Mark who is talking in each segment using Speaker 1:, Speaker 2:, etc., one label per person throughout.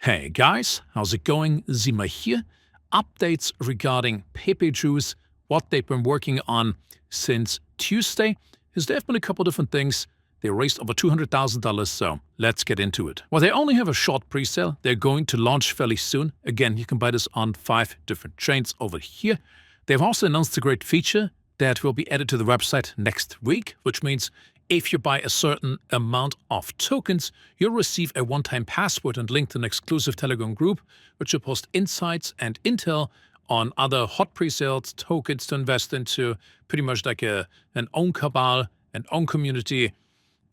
Speaker 1: Hey guys, how's it going? Zima here. Updates regarding Pepejuice, what they've been working on since Tuesday, is there have been a couple different things. They raised over $200,000, so let's get into it. Well, they only have a short pre-sale. They're going to launch fairly soon. Again, you can buy this on 5 different chains over here. They've also announced a great feature that will be added to the website next week, which means if you buy a certain amount of tokens, you'll receive a one-time password and link to an exclusive Telegram group, which will post insights and intel on other hot pre-sales, tokens to invest into, pretty much like an own cabal, an own community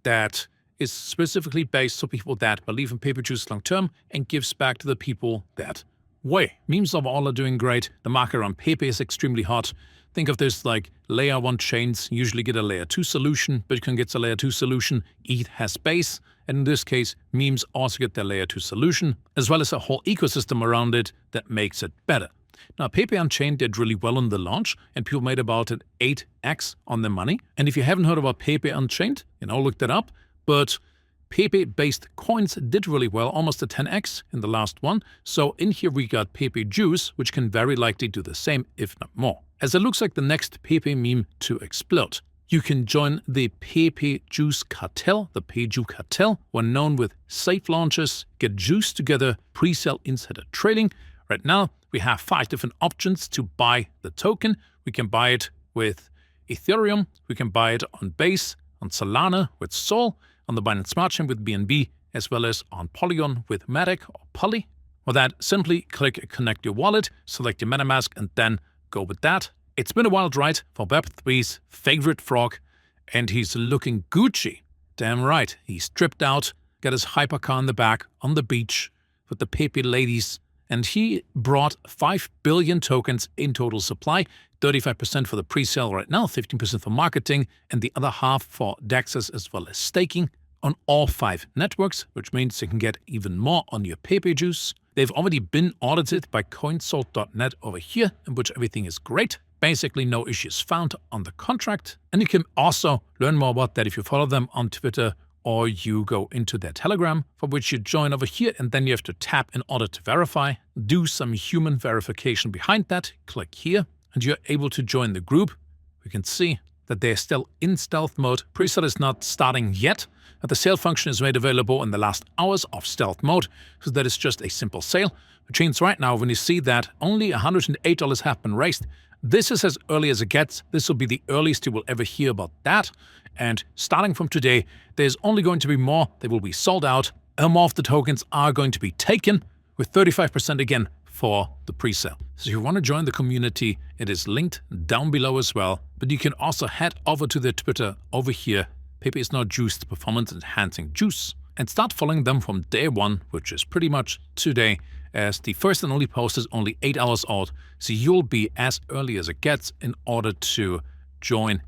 Speaker 1: that is specifically based on people that believe in Pepejuice long-term and gives back to the people that way. Memes overall are doing great. The market around Pepe is extremely hot. Think of this like layer 1 chains usually get a layer 2 solution, Bitcoin gets a layer 2 solution, ETH has base, and in this case, memes also get their layer 2 solution, as well as a whole ecosystem around it that makes it better. Now, Pepe Unchained did really well on the launch, and people made about an 8x on their money. And if you haven't heard about Pepe Unchained, look that up. But Pepe-based coins did really well, almost a 10x in the last one. So in here we got Pepejuice, which can very likely do the same, if not more. As it looks like the next Pepe meme to explode. You can join the Pepejuice cartel, the PEJU cartel, when known with safe launches, get juice together, pre-sale insider trading. Right now, we have 5 different options to buy the token. We can buy it with Ethereum, we can buy it on Base, on Solana with Sol, on the Binance Smart Chain with BNB, as well as on Polygon with Matic or Poly. For that, simply click Connect Your Wallet, select your MetaMask, and then go with that. It's been a wild ride for Web3's favorite frog, and he's looking Gucci. Damn right, he's stripped out, got his hypercar in the back on the beach with the Pepe ladies, and he brought 5 billion tokens in total supply, 35% for the pre-sale right now, 15% for marketing, and the other half for DEXs as well as staking on all 5 networks, which means you can get even more on your Pepejuice. They've already been audited by coinsalt.net over here, in which everything is great. Basically, no issues found on the contract. And you can also learn more about that if you follow them on Twitter or you go into their Telegram, for which you join over here, and then you have to tap in order to verify. Do some human verification behind that. Click here, and you're able to join the group. We can see that they're still in stealth mode. Pre-sale is not starting yet, but the sale function is made available in the last hours of stealth mode, so that is just a simple sale. Which means right now, when you see that only $108 have been raised, this is as early as it gets. This will be the earliest you will ever hear about that. And starting from today, there's only going to be more. They will be sold out. And more of the tokens are going to be taken, with 35% again for the pre-sale. So if you want to join the community, it is linked down below as well. But you can also head over to their Twitter over here. Pepe is now juiced performance enhancing juice. And start following them from day 1, which is pretty much today, as the first and only post is only 8 hours old. So you'll be as early as it gets in order to join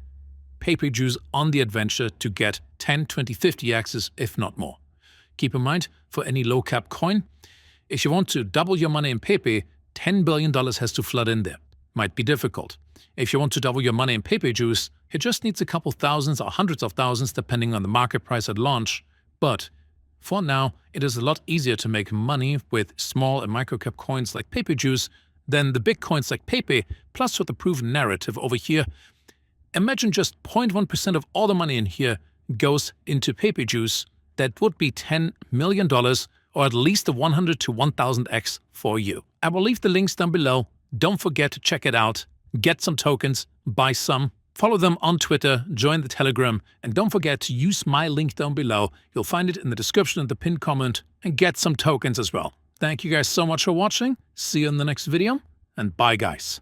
Speaker 1: Pepejuice on the adventure to get 10, 20, 50x's, if not more. Keep in mind, for any low-cap coin, if you want to double your money in Pepe, $10 billion has to flood in there. Might be difficult. If you want to double your money in Pepejuice, it just needs a couple thousands or hundreds of thousands depending on the market price at launch. But for now, it is a lot easier to make money with small and micro-cap coins like Pepejuice than the big coins like Pepe, plus with the proven narrative over here. Imagine just 0.1% of all the money in here goes into Pepejuice. That would be $10 million, or at least a 100 to 1000x for you. I will leave the links down below. Don't forget to check it out. Get some tokens, buy some, follow them on Twitter, join the Telegram, and don't forget to use my link down below. You'll find it in the description and the pinned comment, and get some tokens as well. Thank you guys so much for watching. See you in the next video, and bye guys.